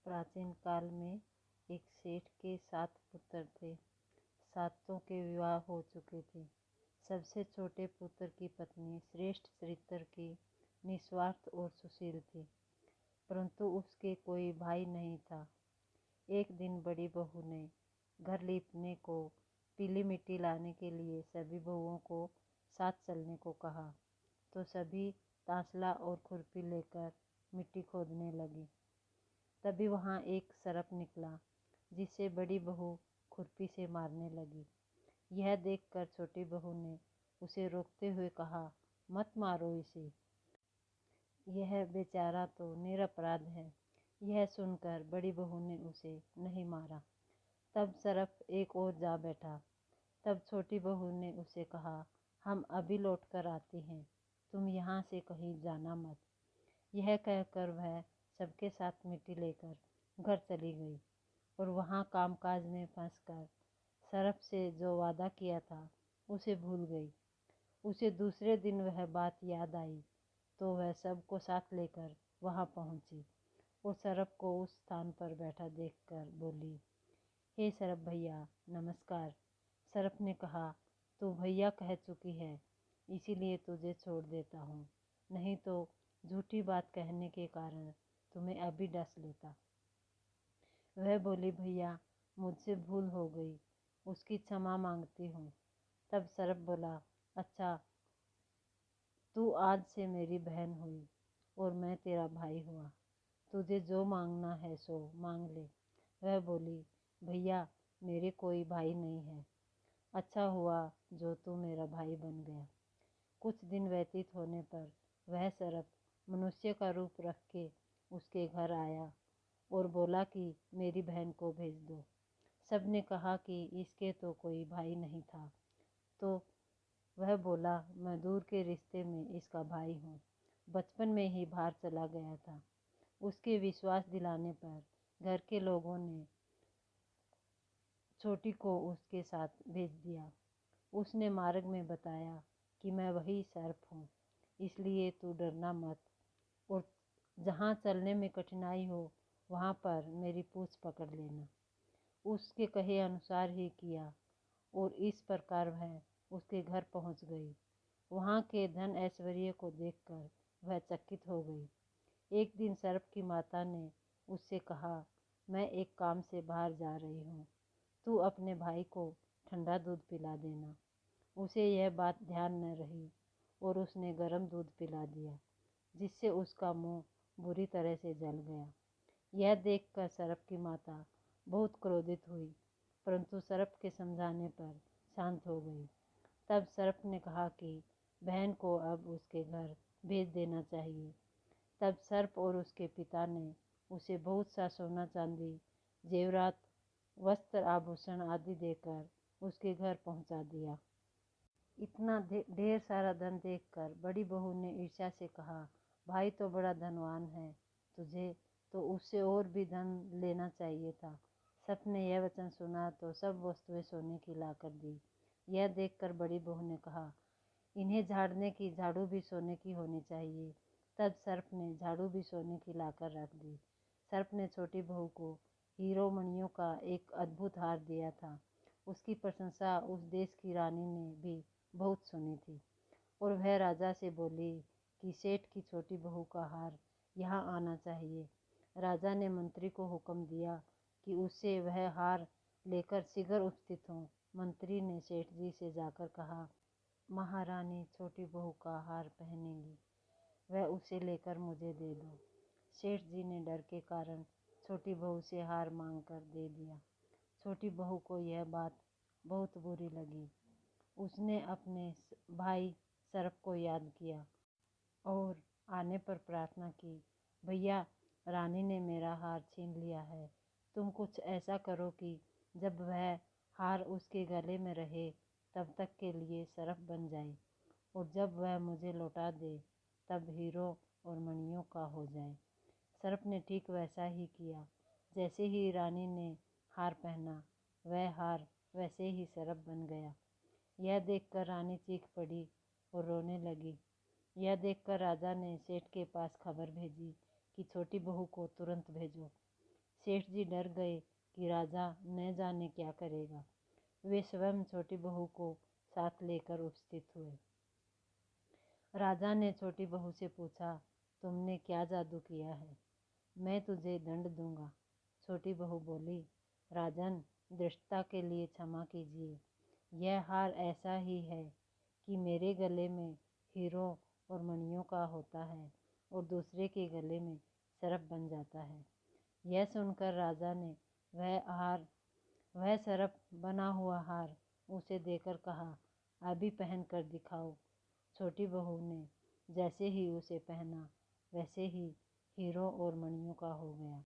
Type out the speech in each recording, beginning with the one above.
प्राचीन काल में एक सेठ के 7 पुत्र थे। सातों के विवाह हो चुके थे। सबसे छोटे पुत्र की पत्नी श्रेष्ठ चरित्र की, निस्वार्थ और सुशील थी, परंतु उसके कोई भाई नहीं था। एक दिन बड़ी बहू ने घर लीपने को पीली मिट्टी लाने के लिए सभी बहुओं को साथ चलने को कहा, तो सभी तांसला और खुरपी लेकर मिट्टी खोदने लगी। तभी वहाँ एक सर्प निकला, जिसे बड़ी बहू खुरपी से मारने लगी। यह देखकर छोटी बहू ने उसे रोकते हुए कहा, मत मारो इसे, यह बेचारा तो निरपराध है। यह सुनकर बड़ी बहू ने उसे नहीं मारा। तब सर्प एक ओर जा बैठा। तब छोटी बहू ने उसे कहा, हम अभी लौट कर आते हैं, तुम यहाँ से कहीं जाना मत। यह कहकर वह सबके साथ मिट्टी लेकर घर चली गई और वहाँ कामकाज में फंसकर सर्प से जो वादा किया था उसे भूल गई। उसे दूसरे दिन वह बात याद आई, तो वह सबको साथ लेकर वहाँ पहुँची और सर्प को उस स्थान पर बैठा देखकर बोली, हे सर्प भैया नमस्कार। सर्प ने कहा, तू भैया कह चुकी है, इसीलिए तुझे छोड़ देता हूँ, नहीं तो झूठी बात कहने के कारण तुम्हें अभी डस लेता। वह बोली, भैया मुझसे भूल हो गई, उसकी क्षमा मांगती हूँ। तब सर्प बोला, अच्छा, तू आज से मेरी बहन हुई और मैं तेरा भाई हुआ, तुझे जो मांगना है सो मांग ले। वह बोली, भैया मेरे कोई भाई नहीं है, अच्छा हुआ जो तू मेरा भाई बन गया। कुछ दिन व्यतीत होने पर वह सर्प मनुष्य का रूप रख के उसके घर आया और बोला कि मेरी बहन को भेज दो। सब ने कहा कि इसके तो कोई भाई नहीं था, तो वह बोला, मैं दूर के रिश्ते में इसका भाई हूँ, बचपन में ही बाहर चला गया था। उसके विश्वास दिलाने पर घर के लोगों ने छोटी को उसके साथ भेज दिया। उसने मार्ग में बताया कि मैं वही सर्प हूँ, इसलिए तू डरना मत और जहाँ चलने में कठिनाई हो वहाँ पर मेरी पूँछ पकड़ लेना। उसके कहे अनुसार ही किया और इस प्रकार वह उसके घर पहुँच गई। वहाँ के धन ऐश्वर्य को देखकर वह चकित हो गई। एक दिन सर्प की माता ने उससे कहा, मैं एक काम से बाहर जा रही हूँ, तू अपने भाई को ठंडा दूध पिला देना। उसे यह बात ध्यान न रही और उसने गर्म दूध पिला दिया, जिससे उसका मुंह बुरी तरह से जल गया। यह देखकर सर्प की माता बहुत क्रोधित हुई, परंतु सर्प के समझाने पर शांत हो गई। तब सर्प ने कहा कि बहन को अब उसके घर भेज देना चाहिए। तब सर्प और उसके पिता ने उसे बहुत सा सोना चांदी, जेवरात, वस्त्र, आभूषण आदि देकर उसके घर पहुंचा दिया। इतना ढेर सारा धन देखकर बड़ी बहू ने ईर्ष्या से कहा, भाई तो बड़ा धनवान है, तुझे तो उससे और भी धन लेना चाहिए था। सबने यह वचन सुना तो सब वस्तुएं सोने की लाकर दी। यह देखकर बड़ी बहू ने कहा, इन्हें झाड़ने की झाड़ू भी सोने की होनी चाहिए। तब सर्प ने झाड़ू भी सोने की लाकर रख दी। सर्प ने छोटी बहू को हीरो मणियों का एक अद्भुत हार दिया था। उसकी प्रशंसा उस देश की रानी ने भी बहुत सुनी थी और वह राजा से बोली कि सेठ की छोटी बहू का हार यहाँ आना चाहिए। राजा ने मंत्री को हुक्म दिया कि उससे वह हार लेकर शीघ्र उपस्थित हों। मंत्री ने सेठ जी से जाकर कहा, महारानी छोटी बहू का हार पहनेंगी, वह उसे लेकर मुझे दे दो। सेठ जी ने डर के कारण छोटी बहू से हार मांग कर दे दिया। छोटी बहू को यह बात बहुत बुरी लगी। उसने अपने भाई सर्प को याद किया और आने पर प्रार्थना की, भैया रानी ने मेरा हार छीन लिया है, तुम कुछ ऐसा करो कि जब वह हार उसके गले में रहे तब तक के लिए सर्प बन जाए और जब वह मुझे लौटा दे तब हीरो और मणियों का हो जाए। सर्प ने ठीक वैसा ही किया। जैसे ही रानी ने हार पहना, वह हार वैसे ही सर्प बन गया। यह देखकर रानी चीख पड़ी और रोने लगी। यह देखकर राजा ने सेठ के पास खबर भेजी कि छोटी बहू को तुरंत भेजो। सेठ जी डर गए कि राजा न जाने क्या करेगा। वे स्वयं छोटी बहू को साथ लेकर उपस्थित हुए। राजा ने छोटी बहू से पूछा, तुमने क्या जादू किया है? मैं तुझे दंड दूंगा। छोटी बहू बोली, राजन, दृष्टता के लिए क्षमा कीजिए। यह हार ऐसा ही है कि मेरे गले में हीरों और मणियों का होता है और दूसरे के गले में सर्प बन जाता है। यह सुनकर राजा ने वह सर्प बना हुआ हार उसे देकर कहा, अभी पहन कर दिखाओ। छोटी बहू ने जैसे ही उसे पहना वैसे ही हीरों और मणियों का हो गया।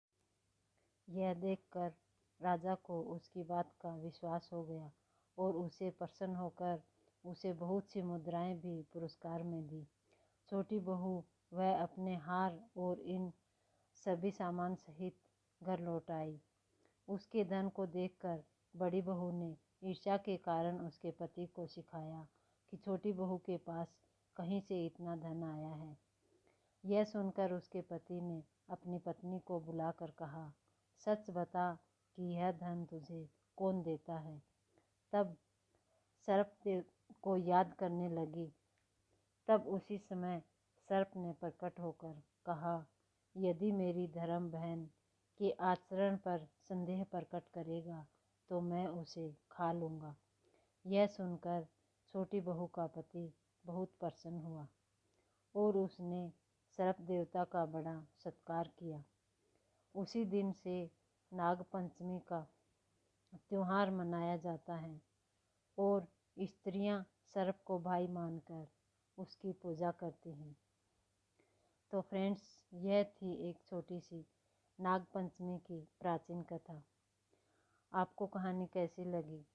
यह देखकर राजा को उसकी बात का विश्वास हो गया और उसे प्रसन्न होकर उसे बहुत सी मुद्राएं भी पुरस्कार में दी। छोटी बहू वह अपने हार और इन सभी सामान सहित घर लौट आई। उसके धन को देखकर बड़ी बहू ने ईर्ष्या के कारण उसके पति को सिखाया कि छोटी बहू के पास कहीं से इतना धन आया है। यह सुनकर उसके पति ने अपनी पत्नी को बुलाकर कहा, सच बता कि यह धन तुझे कौन देता है? तब सर्प को याद करने लगी। तब उसी समय सर्प ने प्रकट होकर कहा, यदि मेरी धर्म बहन के आचरण पर संदेह प्रकट करेगा तो मैं उसे खा लूँगा। यह सुनकर छोटी बहू का पति बहुत प्रसन्न हुआ और उसने सर्प देवता का बड़ा सत्कार किया। उसी दिन से नाग पंचमी का त्योहार मनाया जाता है और स्त्रियां सर्प को भाई मानकर उसकी पूजा करती हैं। तो फ्रेंड्स, यह थी एक छोटी सी नाग पंचमी की प्राचीन कथा। आपको कहानी कैसी लगी?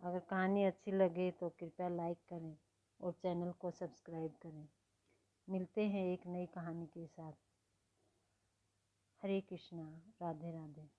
अगर कहानी अच्छी लगे तो कृपया लाइक करें और चैनल को सब्सक्राइब करें। मिलते हैं एक नई कहानी के साथ। हरे कृष्णा, राधे राधे।